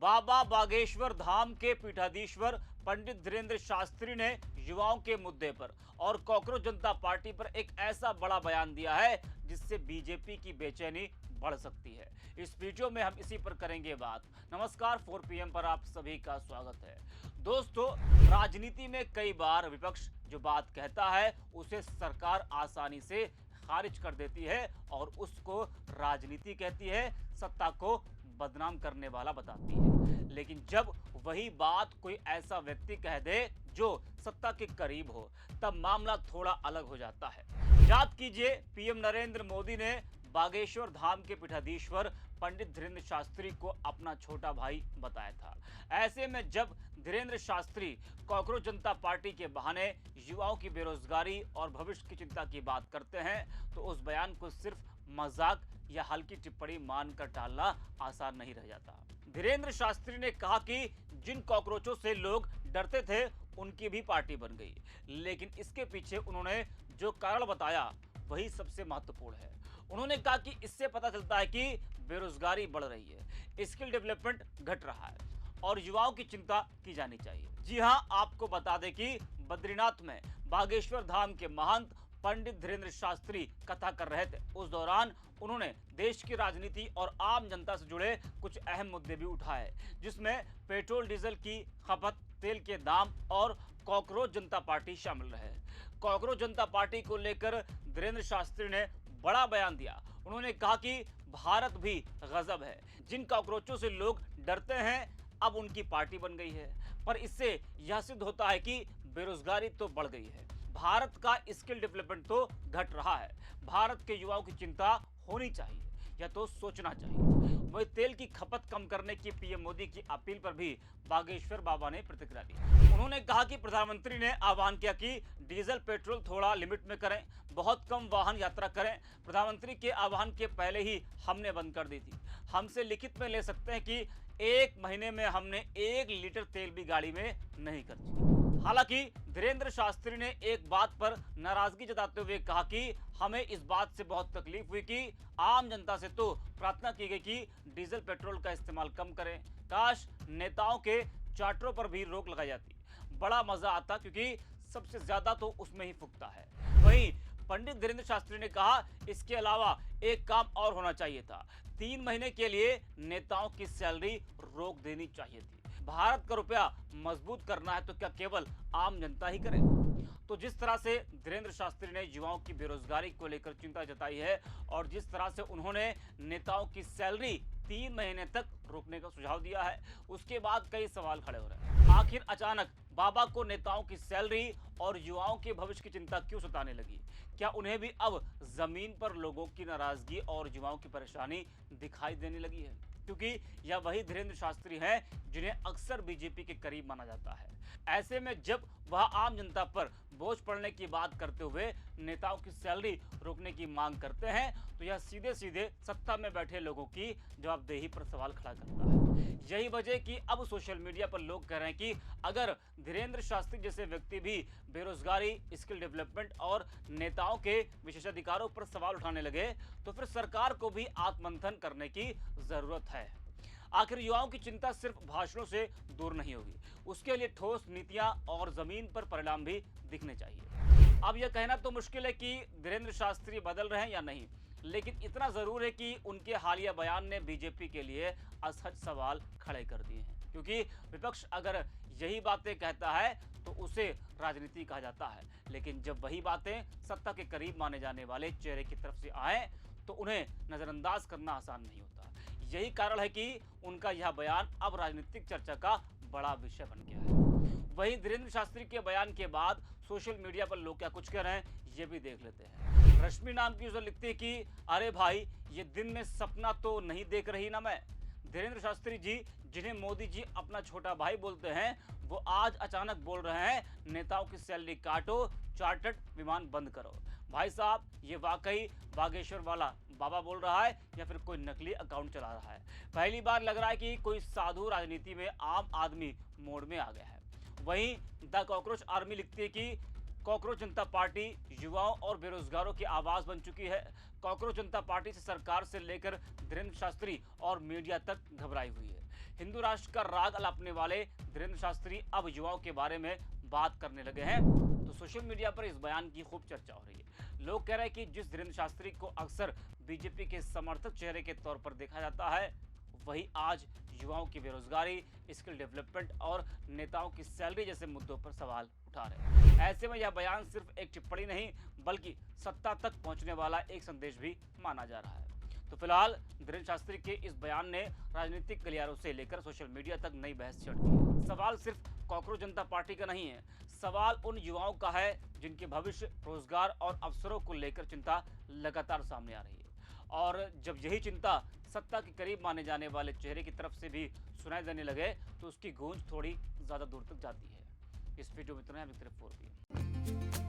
बाबा बागेश्वर धाम के पीठाधीश्वर पंडित धीरेन्द्र शास्त्री ने युवाओं के मुद्दे पर और कॉकरोच जनता पार्टी पर एक ऐसा बड़ा बयान दिया है जिससे बीजेपी की बेचैनी बढ़ सकती है। इस वीडियो में हम इसी पर करेंगे बात। नमस्कार, 4 PM पर आप सभी का स्वागत है। दोस्तों, राजनीति में कई बार विपक्ष जो बात कहता है उसे सरकार आसानी से खारिज कर देती है और उसको राजनीति कहती है, सत्ता को बदनाम करने वाला बताती है। लेकिन जब वही बात कोई ऐसा व्यक्ति कह दे जो सत्ता के करीब हो, तब मामला थोड़ा अलग हो जाता है। याद कीजिए, पीएम नरेंद्र मोदी ने बागेश्वर धाम के पीठाधीश्वर पंडित धीरेन्द्र शास्त्री को अपना छोटा भाई बताया था। ऐसे में जब धीरेन्द्र शास्त्री कॉकरोच जनता पार्टी के बहाने युवाओं की बेरोजगारी और भविष्य की चिंता की बात करते हैं, तो उस बयान को सिर्फ मजाक या हल्की टिप्पणी मानकर टालना आसान नहीं रह जाता। धीरेन्द्र शास्त्री ने कहा कि जिन कॉकरोचों से लोग डरते थे उनकी भी पार्टी बन गई, लेकिन इसके पीछे उन्होंने जो कारण बताया वही सबसे महत्वपूर्ण है। उन्होंने कहा कि इससे पता चलता है कि बेरोजगारी बढ़ रही है, स्किल डेवलपमेंट घट रहा है और युवाओं की चिंता की जानी चाहिए। जी हां, आपको बता दें कि बद्रीनाथ में बागेश्वर धाम के महंत पंडित धीरेन्द्र शास्त्री कथा कर रहे थे। उस दौरान उन्होंने देश की राजनीति और आम जनता से जुड़े कुछ अहम मुद्दे भी उठाए, जिसमें पेट्रोल डीजल की खपत, तेल के दाम और कॉकरोच जनता पार्टी शामिल रहे। कॉकरोच जनता पार्टी को लेकर धीरेन्द्र शास्त्री ने बड़ा बयान दिया। उन्होंने कहा कि भारत भी गजब है, जिन कॉकरोचों से लोग डरते हैं अब उनकी पार्टी बन गई है। पर इससे यह सिद्ध होता है कि बेरोजगारी तो बढ़ गई है, भारत का स्किल डेवलपमेंट तो घट रहा है। भारत के युवाओं की चिंता होनी चाहिए या तो सोचना चाहिए। वही तेल की खपत कम करने की पीएम मोदी की अपील पर भी बागेश्वर बाबा ने प्रतिक्रिया दी। उन्होंने कहा कि प्रधानमंत्री ने आह्वान किया कि डीजल पेट्रोल थोड़ा लिमिट में करें, बहुत कम वाहन यात्रा करें। प्रधानमंत्री के आह्वान के पहले ही हमने बंद कर दी थी। हमसे लिखित में ले सकते हैं कि 1 महीने में हमने 1 लीटर तेल भी गाड़ी में नहीं खर्ची। हालांकि धीरेन्द्र शास्त्री ने एक बात पर नाराजगी जताते हुए कहा कि हमें इस बात से बहुत तकलीफ हुई कि आम जनता से तो प्रार्थना की गई कि डीजल पेट्रोल का इस्तेमाल कम करें। काश नेताओं के चार्टरों पर भी रोक लगाई जाती, बड़ा मजा आता, क्योंकि सबसे ज्यादा तो उसमें ही फूकता है। वहीं पंडित धीरेन्द्र शास्त्री ने कहा, इसके अलावा एक काम और होना चाहिए था। 3 महीने के लिए नेताओं की सैलरी रोक देनी चाहिए थी। भारत का रुपया मजबूत करना है तो क्या केवल आम जनता ही करे? तो जिस तरह से धीरेन्द्र शास्त्री ने युवाओं की बेरोजगारी को लेकर चिंता जताई है और जिस तरह से उन्होंने नेताओं की सैलरी 3 महीने तक रोकने का सुझाव दिया है, उसके बाद कई सवाल खड़े हो रहे हैं। आखिर अचानक बाबा को नेताओं की सैलरी और युवाओं के भविष्य की चिंता क्यों सताने लगी? क्या उन्हें भी अब जमीन पर लोगों की नाराजगी और युवाओं की परेशानी दिखाई देने लगी है? क्योंकि यह वही धीरेन्द्र शास्त्री हैं जिन्हें अक्सर बीजेपी के करीब माना जाता है। ऐसे में जब वह आम जनता पर बोझ पड़ने की बात करते हुए नेताओं की सैलरी रोकने की मांग करते हैं, तो यह सीधे सीधे सत्ता में बैठे लोगों की जवाबदेही पर सवाल खड़ा करता है। यही वजह कि अब सोशल मीडिया पर लोग कह रहे हैं कि अगर धीरेन्द्र शास्त्री जैसे व्यक्ति भी बेरोजगारी, स्किल डेवलपमेंट और नेताओं के विशेषाधिकारों पर सवाल उठाने लगे, तो फिर सरकार को भी आत्ममंथन करने की जरूरत है। आखिर युवाओं की चिंता सिर्फ भाषणों से दूर नहीं होगी, उसके लिए ठोस नीतियां और जमीन पर परिणाम भी दिखने चाहिए। अब यह कहना तो मुश्किल है कि धीरेन्द्र शास्त्री बदल रहे हैं या नहीं, लेकिन इतना जरूर है कि उनके हालिया बयान ने बीजेपी के लिए असहज सवाल खड़े कर दिए हैं। क्योंकि विपक्ष अगर यही बातें कहता है तो उसे राजनीति कहा जाता है, लेकिन जब वही बातें सत्ता के करीब माने जाने वाले चेहरे की तरफ से आए तो उन्हें नजरअंदाज करना आसान नहीं होता। यही कारण है कि उनका यह बयान अब राजनीतिक चर्चा का बड़ा विषय बन गया है। वहीं धीरेन्द्र शास्त्री के बयान के बाद सोशल मीडिया पर लोग क्या कुछ कह रहे हैं, ये भी देख लेते हैं। रश्मि नाम की यूजर लिखती है कि अरे भाई, ये दिन में सपना तो नहीं देख रही ना मैं। धीरेन्द्र शास्त्री जी, जिन्हें मोदी जी अपना छोटा भाई बोलते हैं, वो आज अचानक बोल रहे हैं नेताओं की सैलरी काटो, चार्टर्ड विमान बंद करो। भाई साहब, ये वाकई बागेश्वर वाला बाबा बोल रहा है या फिर कोई नकली अकाउंट चला रहा है? पहली बार लग रहा है कि कोई साधु राजनीति में आम आदमी मोड में आ गया है। वहीं द कॉकरोच आर्मी लिखती है कि कॉकरोच जनता पार्टी युवाओं और बेरोजगारों की आवाज बन चुकी है। कॉकरोच जनता पार्टी से सरकार से लेकर धीरेन्द्र शास्त्री और मीडिया तक घबराई हुई है। हिंदू राष्ट्र का राग अलापने वाले धीरेन्द्र शास्त्री अब युवाओं के बारे में बात करने लगे हैं। तो सोशल मीडिया पर इस बयान की खूब चर्चा हो रही है। लोग कह रहे हैं कि जिस धीरेन्द्र शास्त्री को अक्सर बीजेपी के समर्थक चेहरे के तौर पर देखा जाता है, वही आज युवाओं की बेरोजगारी, स्किल डेवलपमेंट और नेताओं की सैलरी जैसे मुद्दों पर सवाल उठा रहे हैं। ऐसे में यह बयान सिर्फ एक टिप्पणी नहीं बल्कि सत्ता तक पहुंचने वाला एक संदेश भी माना जा रहा है। तो फिलहाल धीरेन्द्र शास्त्री के इस बयान ने राजनीतिक गलियारों से लेकर सोशल मीडिया तक नई बहस छेड़ दी है। सवाल सिर्फ कांग्रेस जनता पार्टी का नहीं है, सवाल उन युवाओं का है जिनके भविष्य, रोजगार और अवसरों को लेकर चिंता लगातार सामने आ रही है। और जब यही चिंता सत्ता के करीब माने जाने वाले चेहरे की तरफ से भी सुनाई देने लगे तो उसकी गूंज थोड़ी ज्यादा दूर तक जाती है। इस वीडियो में इतना है।